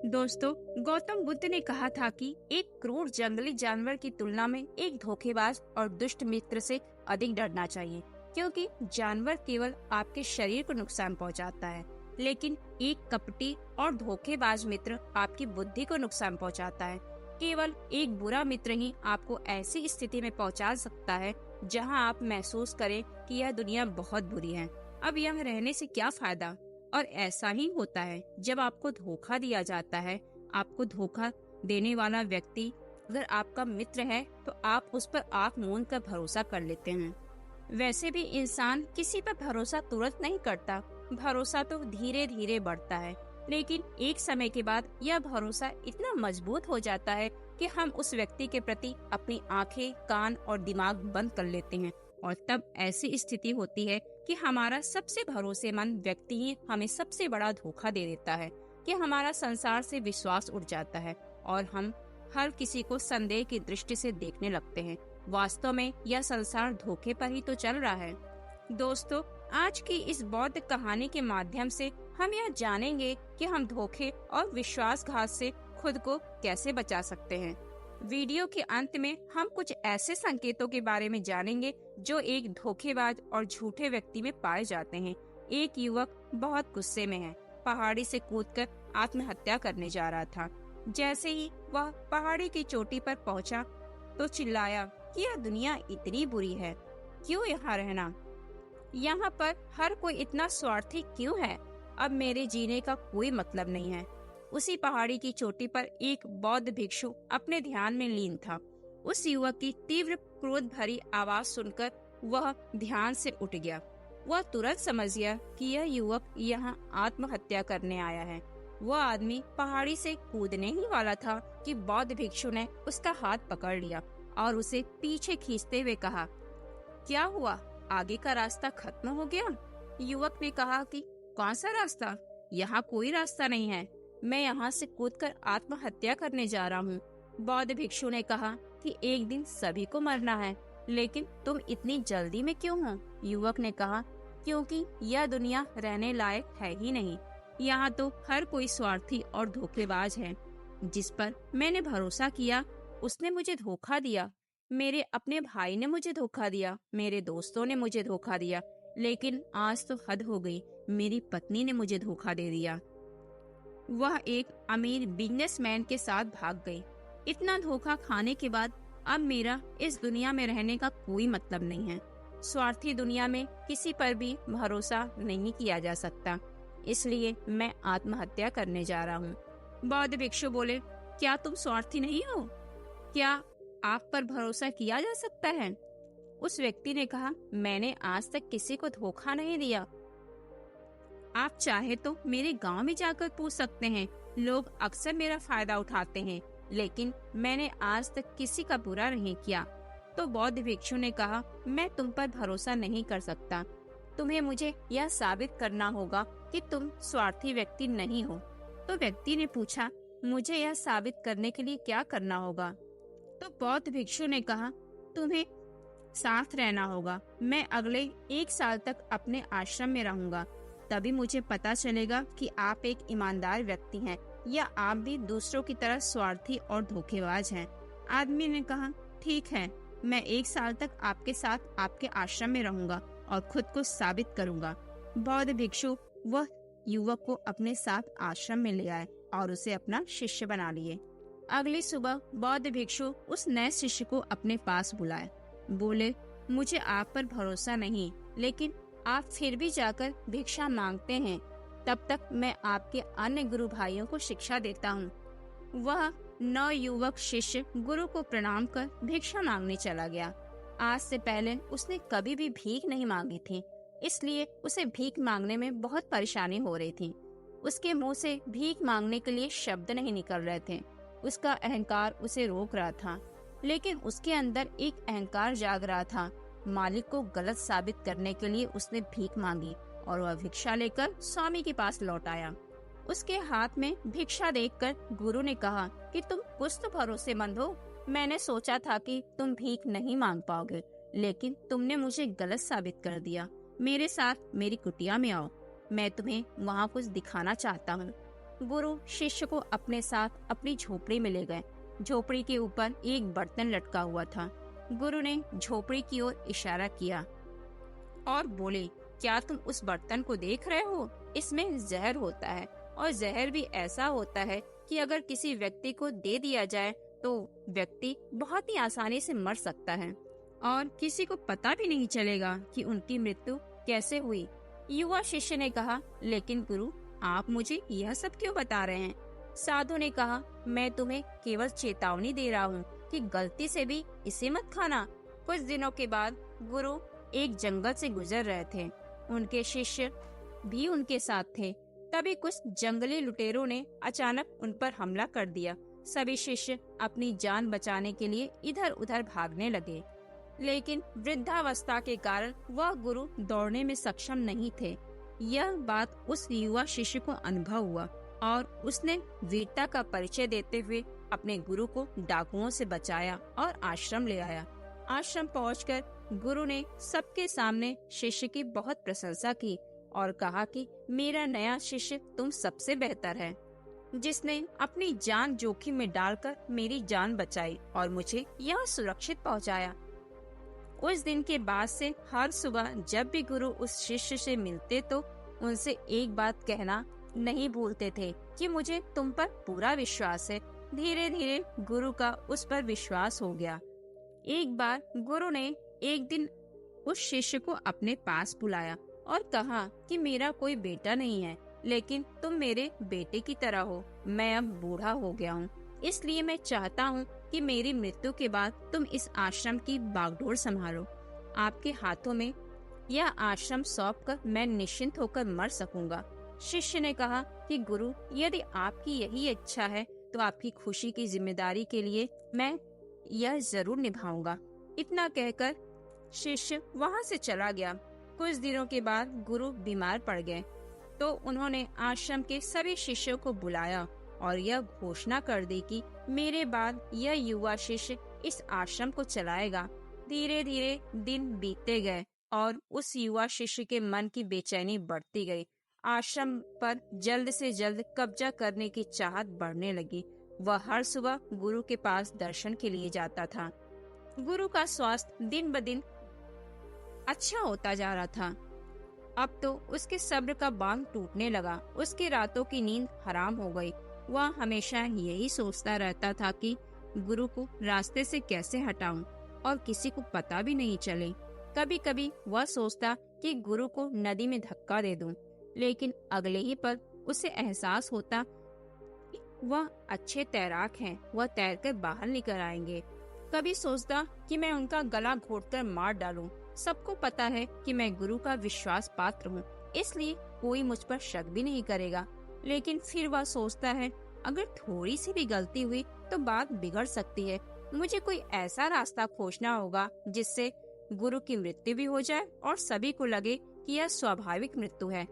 दोस्तों, गौतम बुद्ध ने कहा था कि एक क्रूर जंगली जानवर की तुलना में एक धोखेबाज और दुष्ट मित्र से अधिक डरना चाहिए, क्योंकि जानवर केवल आपके शरीर को नुकसान पहुंचाता है, लेकिन एक कपटी और धोखेबाज मित्र आपकी बुद्धि को नुकसान पहुंचाता है। केवल एक बुरा मित्र ही आपको ऐसी स्थिति में पहुंचा सकता है जहां आप महसूस करें कि यह दुनिया बहुत बुरी है, अब यह रहने से क्या फायदा। और ऐसा ही होता है जब आपको धोखा दिया जाता है। आपको धोखा देने वाला व्यक्ति अगर आपका मित्र है तो आप उस पर आंख मूंद कर भरोसा कर लेते हैं। वैसे भी इंसान किसी पर भरोसा तुरंत नहीं करता, भरोसा तो धीरे धीरे बढ़ता है, लेकिन एक समय के बाद यह भरोसा इतना मजबूत हो जाता है कि हम उस व्यक्ति के प्रति अपनी आंखें, कान और दिमाग बंद कर लेते हैं। और तब ऐसी स्थिति होती है कि हमारा सबसे भरोसेमंद व्यक्ति ही हमें सबसे बड़ा धोखा दे देता है, कि हमारा संसार से विश्वास उठ जाता है और हम हर किसी को संदेह की दृष्टि से देखने लगते हैं। वास्तव में यह संसार धोखे पर ही तो चल रहा है। दोस्तों, आज की इस बौद्ध कहानी के माध्यम से हम यह जानेंगे कि हम धोखे और विश्वासघात से खुद को कैसे बचा सकते हैं। वीडियो के अंत में हम कुछ ऐसे संकेतों के बारे में जानेंगे जो एक धोखेबाज और झूठे व्यक्ति में पाए जाते हैं। एक युवक बहुत गुस्से में है, पहाड़ी से कूदकर आत्महत्या करने जा रहा था। जैसे ही वह पहाड़ी की चोटी पर पहुंचा तो चिल्लाया कि यह दुनिया इतनी बुरी है, क्यों यहाँ रहना, यहाँ पर हर कोई इतना स्वार्थी क्यों है, अब मेरे जीने का कोई मतलब नहीं है। उसी पहाड़ी की चोटी पर एक बौद्ध भिक्षु अपने ध्यान में लीन था। उस युवक की तीव्र क्रोध भरी आवाज सुनकर वह ध्यान से उठ गया। वह तुरंत समझ गया कि यह युवक यहाँ आत्महत्या करने आया है। वह आदमी पहाड़ी से कूदने ही वाला था कि बौद्ध भिक्षु ने उसका हाथ पकड़ लिया और उसे पीछे खींचते हुए कहा, क्या हुआ, आगे का रास्ता खत्म हो गया? युवक ने कहा कि कौन सा रास्ता, यहाँ कोई रास्ता नहीं है, मैं यहाँ से कूदकर आत्महत्या करने जा रहा हूँ। बौद्ध भिक्षु ने कहा कि एक दिन सभी को मरना है, लेकिन तुम इतनी जल्दी में क्यों हो? युवक ने कहा, क्योंकि यह दुनिया रहने लायक है ही नहीं। यहाँ तो हर कोई स्वार्थी और धोखेबाज है। जिस पर मैंने भरोसा किया उसने मुझे धोखा दिया। मेरे अपने भाई ने मुझे धोखा दिया, मेरे दोस्तों ने मुझे धोखा दिया, लेकिन आज तो हद हो गई, मेरी पत्नी ने मुझे धोखा दे दिया। वह एक अमीर बिजनेसमैन के साथ भाग गई। इतना धोखा खाने के बाद अब मेरा इस दुनिया में रहने का कोई मतलब नहीं है। स्वार्थी दुनिया में किसी पर भी भरोसा नहीं किया जा सकता, इसलिए मैं आत्महत्या करने जा रहा हूँ। बौद्ध भिक्षु बोले, क्या तुम स्वार्थी नहीं हो? क्या आप पर भरोसा किया जा सकता है? उस व्यक्ति ने कहा, मैंने आज तक किसी को धोखा नहीं दिया। आप चाहे तो मेरे गांव में जाकर पूछ सकते हैं, लोग अक्सर मेरा फायदा उठाते हैं, लेकिन मैंने आज तक किसी का बुरा नहीं किया। तो बौद्ध भिक्षु ने कहा, मैं तुम पर भरोसा नहीं कर सकता, तुम्हें मुझे यह साबित करना होगा कि तुम स्वार्थी व्यक्ति नहीं हो। तो व्यक्ति ने पूछा, मुझे यह साबित करने के लिए क्या करना होगा? तो बौद्ध भिक्षु ने कहा, तुम्हें साथ रहना होगा। मैं अगले 1 साल तक अपने आश्रम में रहूंगा, तभी मुझे पता चलेगा कि आप एक ईमानदार व्यक्ति हैं या आप भी दूसरों की तरह स्वार्थी और धोखेबाज हैं। आदमी ने कहा, ठीक है, मैं 1 साल तक आपके साथ आपके आश्रम में रहूंगा और खुद को साबित करूंगा। बौद्ध भिक्षु वह युवक को अपने साथ आश्रम में ले आए और उसे अपना शिष्य बना लिए। अगली सुबह बौद्ध भिक्षु उस नए शिष्य को अपने पास बुलाए। बोले, मुझे आप पर भरोसा नहीं, लेकिन आप फिर भी जाकर भिक्षा मांगते हैं, तब तक मैं आपके अन्य गुरु भाइयों को शिक्षा देता हूँ। वह नवयुवक शिष्य गुरु को प्रणाम कर भिक्षा मांगने चला गया। आज से पहले उसने कभी भी भीख नहीं मांगी थी, इसलिए उसे भीख मांगने में बहुत परेशानी हो रही थी। उसके मुंह से भीख मांगने के लिए शब्द नहीं निकल रहे थे। उसका अहंकार उसे रोक रहा था, लेकिन उसके अंदर एक अहंकार जाग रहा था। मालिक को गलत साबित करने के लिए उसने भीख मांगी और वह भिक्षा लेकर स्वामी के पास लौट आया। उसके हाथ में भिक्षा देखकर गुरु ने कहा कि तुम कुछ तो भरोसेमंद हो। मैंने सोचा था कि तुम भीख नहीं मांग पाओगे, लेकिन तुमने मुझे गलत साबित कर दिया। मेरे साथ मेरी कुटिया में आओ, मैं तुम्हें वहाँ कुछ दिखाना चाहता हूँ। गुरु शिष्य को अपने साथ अपनी झोपड़ी में ले गए। झोपड़ी के ऊपर एक बर्तन लटका हुआ था। गुरु ने झोपड़ी की ओर इशारा किया और बोले, क्या तुम उस बर्तन को देख रहे हो? इसमें जहर होता है और जहर भी ऐसा होता है कि अगर किसी व्यक्ति को दे दिया जाए तो व्यक्ति बहुत ही आसानी से मर सकता है और किसी को पता भी नहीं चलेगा कि उनकी मृत्यु कैसे हुई। युवा शिष्य ने कहा, लेकिन गुरु, आप मुझे यह सब क्यों बता रहे हैं? साधु ने कहा, मैं तुम्हें केवल चेतावनी दे रहा हूँ कि गलती से भी इसे मत खाना। कुछ दिनों के बाद गुरु एक जंगल से गुजर रहे थे। उनके शिष्य भी उनके साथ थे। तभी कुछ जंगली लुटेरों ने अचानक उन पर हमला कर दिया। सभी शिष्य अपनी जान बचाने के लिए इधर उधर भागने लगे, लेकिन वृद्धावस्था के कारण वह गुरु दौड़ने में सक्षम नहीं थे। यह बात उस युवा शिष्य को अनुभव हुआ और उसने वीरता का परिचय देते हुए अपने गुरु को डाकुओं से बचाया और आश्रम ले आया। आश्रम पहुंचकर गुरु ने सबके सामने शिष्य की बहुत प्रशंसा की और कहा कि मेरा नया शिष्य तुम सबसे बेहतर है, जिसने अपनी जान जोखिम में डालकर मेरी जान बचाई और मुझे यहाँ सुरक्षित पहुँचाया। उस दिन के बाद से हर सुबह जब भी गुरु उस शिष्य से मिलते तो उनसे एक बात कहना नहीं भूलते थे कि मुझे तुम पर पूरा विश्वास है। धीरे धीरे गुरु का उस पर विश्वास हो गया। एक बार गुरु ने एक दिन उस शिष्य को अपने पास बुलाया और कहा कि मेरा कोई बेटा नहीं है, लेकिन तुम मेरे बेटे की तरह हो। मैं अब बूढ़ा हो गया हूँ, इसलिए मैं चाहता हूँ कि मेरी मृत्यु के बाद तुम इस आश्रम की बागडोर संभालो। आपके हाथों में यह आश्रम सौंपकर मैं निश्चिंत होकर मर सकूंगा। शिष्य ने कहा कि गुरु, यदि आपकी यही इच्छा है तो आपकी खुशी की जिम्मेदारी के लिए मैं यह जरूर निभाऊंगा। इतना कहकर शिष्य वहाँ से चला गया। कुछ दिनों के बाद गुरु बीमार पड़ गए तो उन्होंने आश्रम के सभी शिष्यों को बुलाया और यह घोषणा कर दी कि मेरे बाद यह युवा शिष्य इस आश्रम को चलाएगा। धीरे धीरे दिन बीतते गए और उस युवा शिष्य के मन की बेचैनी बढ़ती गई। आश्रम पर जल्द से जल्द कब्जा करने की चाहत बढ़ने लगी। वह हर सुबह गुरु के पास दर्शन के लिए जाता था। गुरु का स्वास्थ्य दिन ब दिन अच्छा होता जा रहा था। अब तो उसके सब्र का बांध टूटने लगा। उसकी रातों की नींद हराम हो गई। वह हमेशा यही सोचता रहता था कि गुरु को रास्ते से कैसे हटाऊं और किसी को पता भी नहीं चले। कभी कभी वह सोचता कि गुरु को नदी में धक्का दे दूं, लेकिन अगले ही पल उसे एहसास होता कि वह अच्छे तैराक हैं, वह तैरकर बाहर निकल आएंगे। कभी सोचता कि मैं उनका गला घोटकर मार डालूं। सबको पता है कि मैं गुरु का विश्वास पात्र हूँ, इसलिए कोई मुझ पर शक भी नहीं करेगा। लेकिन फिर वह सोचता है, अगर थोड़ी सी भी गलती हुई तो बात बिगड़ सकती है। मुझे कोई ऐसा रास्ता खोजना होगा जिससे गुरु की मृत्यु भी हो जाए और सभी को लगे कि यह स्वाभाविक मृत्यु है।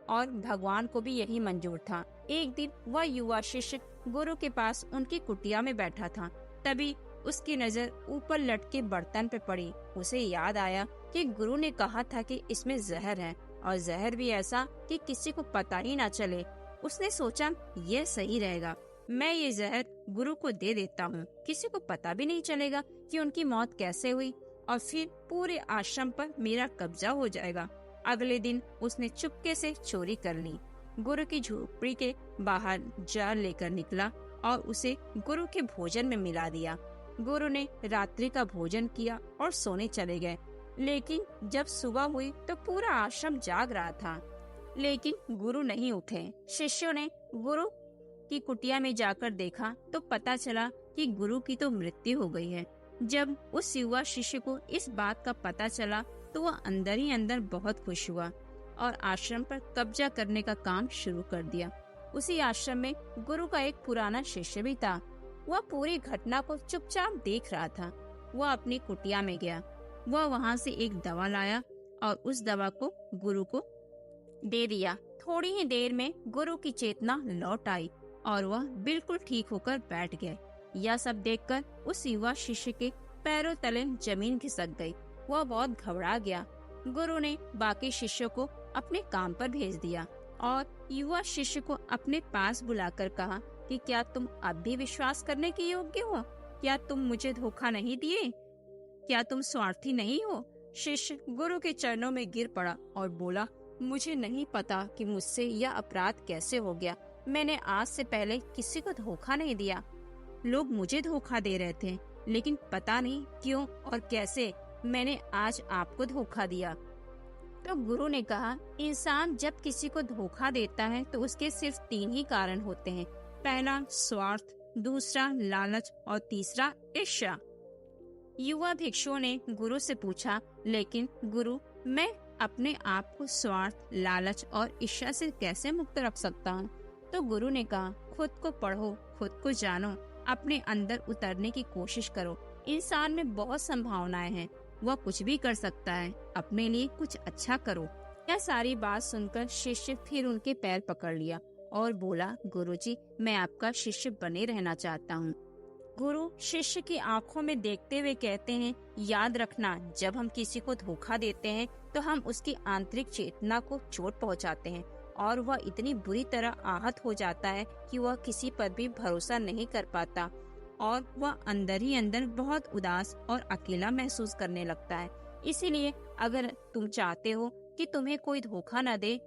और भगवान को भी यही मंजूर था। एक दिन वह युवा शिष्य गुरु के पास उनकी कुटिया में बैठा था। तभी उसकी नजर ऊपर लटके बर्तन पे पड़ी। उसे याद आया कि गुरु ने कहा था कि इसमें जहर है और जहर भी ऐसा कि किसी को पता ही ना चले। उसने सोचा, यह सही रहेगा, मैं ये जहर गुरु को दे देता हूँ। किसी को पता भी नहीं चलेगा कि उनकी मौत कैसे हुई और फिर पूरे आश्रम पर मेरा कब्जा हो जाएगा। अगले दिन उसने चुपके से चोरी कर ली। गुरु की झोपड़ी के बाहर जार लेकर निकला और उसे गुरु के भोजन में मिला दिया। गुरु ने रात्रि का भोजन किया और सोने चले गए। लेकिन जब सुबह हुई तो पूरा आश्रम जाग रहा था, लेकिन गुरु नहीं उठे। शिष्यों ने गुरु की कुटिया में जाकर देखा तो पता चला कि गुरु की तो मृत्यु हो गई है। जब उस युवा शिष्य को इस बात का पता चला तो वह अंदर ही अंदर बहुत खुश हुआ और आश्रम पर कब्जा करने का काम शुरू कर दिया। उसी आश्रम में गुरु का एक पुराना शिष्य भी था। वह पूरी घटना को चुपचाप देख रहा था। वह अपनी कुटिया में गया। वह वहाँ से एक दवा लाया और उस दवा को गुरु को दे दिया। थोड़ी ही देर में गुरु की चेतना लौट आई और वह बिल्कुल ठीक होकर बैठ गए। यह सब देखकर उस युवा शिष्य के पैरों तले जमीन खिसक गई। वह बहुत घबरा गया। गुरु ने बाकी शिष्यों को अपने काम पर भेज दिया। और युवा शिष्य को अपने पास बुलाकर कहा कि क्या तुम अब भी विश्वास करने के योग्य हो? क्या तुम मुझे धोखा नहीं दिए? क्या तुम स्वार्थी नहीं हो? शिष्य गुरु के चरणों में गिर पड़ा और बोला, मुझे नहीं पता कि मुझसे यह अपराध कैसे हो गया। मैंने आज से पहले किसी को धोखा नहीं दिया। लोग मुझे धोखा दे रहे थे, लेकिन पता नहीं क्यों और कैसे मैंने आज आपको धोखा दिया। तो गुरु ने कहा, इंसान जब किसी को धोखा देता है तो उसके सिर्फ 3 ही कारण होते हैं। पहला स्वार्थ, दूसरा लालच और तीसरा ईर्ष्या। युवा भिक्षुओं ने गुरु से पूछा, लेकिन गुरु, मैं अपने आप को स्वार्थ, लालच और ईर्ष्या से कैसे मुक्त रख सकता हूँ? तो गुरु ने कहा, खुद को पढ़ो, खुद को जानो, अपने अंदर उतरने की कोशिश करो। इंसान में बहुत संभावनाएं हैं, वह कुछ भी कर सकता है। अपने लिए कुछ अच्छा करो। यह सारी बात सुनकर शिष्य फिर उनके पैर पकड़ लिया और बोला, गुरुजी, मैं आपका शिष्य बने रहना चाहता हूँ। गुरु शिष्य की आंखों में देखते हुए कहते हैं, याद रखना, जब हम किसी को धोखा देते हैं तो हम उसकी आंतरिक चेतना को चोट पहुंचाते हैं और वह इतनी बुरी तरह आहत हो जाता है कि वह किसी पर भी भरोसा नहीं कर पाता और वह अंदर ही अंदर बहुत उदास और अकेला महसूस करने लगता है। इसीलिए अगर तुम चाहते हो कि तुम्हें कोई धोखा न दे,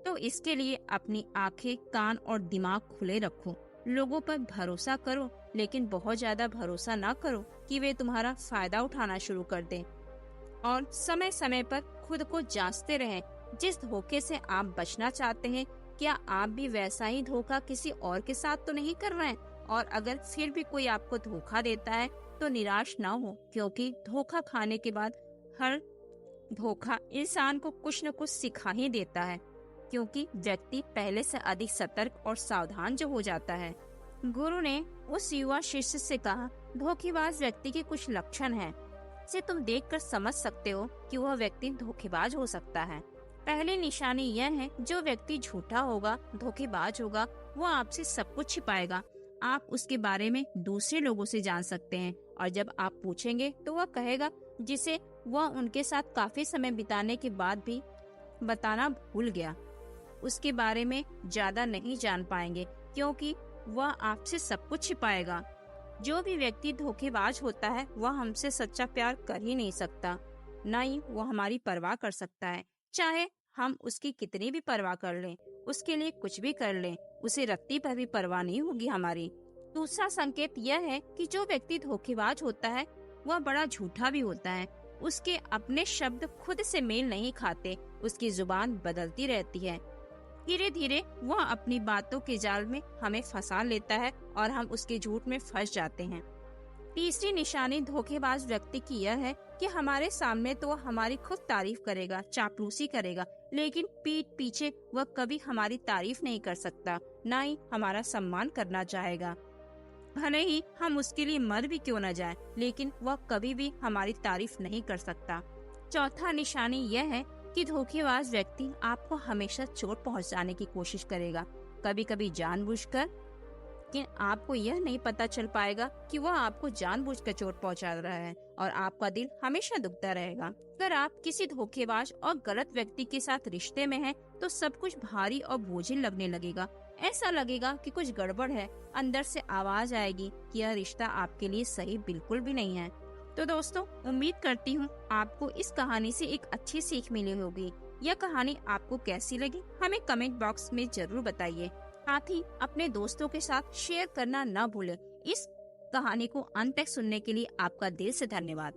तो इसके लिए अपनी आंखें, कान और दिमाग खुले रखो। लोगों पर भरोसा करो, लेकिन बहुत ज्यादा भरोसा ना करो कि वे तुम्हारा फायदा उठाना शुरू कर दें। और समय समय पर खुद को जांचते रहें। जिस धोखे से आप बचना चाहते हैं, क्या आप भी वैसा ही धोखा किसी और के साथ तो नहीं कर रहे हैं? और अगर फिर भी कोई आपको धोखा देता है तो निराश ना हो, क्योंकि धोखा खाने के बाद हर धोखा इंसान को कुछ न कुछ सिखा ही देता है, क्योंकि व्यक्ति पहले से अधिक सतर्क और सावधान जो हो जाता है। गुरु ने उस युवा शिष्य से कहा, धोखेबाज व्यक्ति के कुछ लक्षण हैं, जिसे तुम देखकर समझ सकते हो कि वह व्यक्ति धोखेबाज हो सकता है। पहली निशानी यह है, जो व्यक्ति झूठा होगा, धोखेबाज होगा, वह आपसे सब कुछ छिपाएगा। आप उसके बारे में दूसरे लोगों से जान सकते हैं, और जब आप पूछेंगे तो वह कहेगा जिसे वह उनके साथ काफी समय बिताने के बाद भी बताना भूल गया। उसके बारे में ज्यादा नहीं जान पाएंगे, क्योंकि वह आपसे सब कुछ छिपाएगा। जो भी व्यक्ति धोखेबाज होता है, वह हमसे सच्चा प्यार कर ही नहीं सकता, न ही वह हमारी परवाह कर सकता है। चाहे हम उसकी कितनी भी परवाह कर लें, उसके लिए कुछ भी कर लें, उसे रत्ती पर भी परवाह नहीं होगी हमारी। दूसरा संकेत यह है कि जो व्यक्ति धोखेबाज होता है, वह बड़ा झूठा भी होता है। उसके अपने शब्द खुद से मेल नहीं खाते, उसकी जुबान बदलती रहती है। धीरे धीरे वह अपनी बातों के जाल में हमें फंसा लेता है और हम उसके झूठ में फंस जाते हैं। तीसरी निशानी धोखेबाज व्यक्ति की यह है कि हमारे सामने तो वह हमारी खूब तारीफ करेगा, चापलूसी करेगा, लेकिन पीठ पीछे वह कभी हमारी तारीफ नहीं कर सकता, न ही हमारा सम्मान करना चाहेगा। भले ही हम उसके लिए मर भी क्यों न जाए, लेकिन वह कभी भी हमारी तारीफ नहीं कर सकता। चौथा निशानी यह है कि धोखेबाज व्यक्ति आपको हमेशा चोट पहुंचाने की कोशिश करेगा, कभी कभी जानबूझकर, लेकिन आपको यह नहीं पता चल पाएगा कि वह आपको जानबूझकर चोट पहुंचा रहा है और आपका दिल हमेशा दुखता रहेगा। अगर आप किसी धोखेबाज और गलत व्यक्ति के साथ रिश्ते में हैं, तो सब कुछ भारी और बोझिल लगने लगेगा। ऐसा लगेगा कि कुछ गड़बड़ है। अंदर से आवाज आएगी कि यह रिश्ता आपके लिए सही बिल्कुल भी नहीं है। तो दोस्तों, उम्मीद करती हूँ आपको इस कहानी से एक अच्छी सीख मिली होगी। यह कहानी आपको कैसी लगी, हमें कमेंट बॉक्स में जरूर बताइए। साथ ही अपने दोस्तों के साथ शेयर करना न भूलें। इस कहानी को अंत तक सुनने के लिए आपका दिल से धन्यवाद।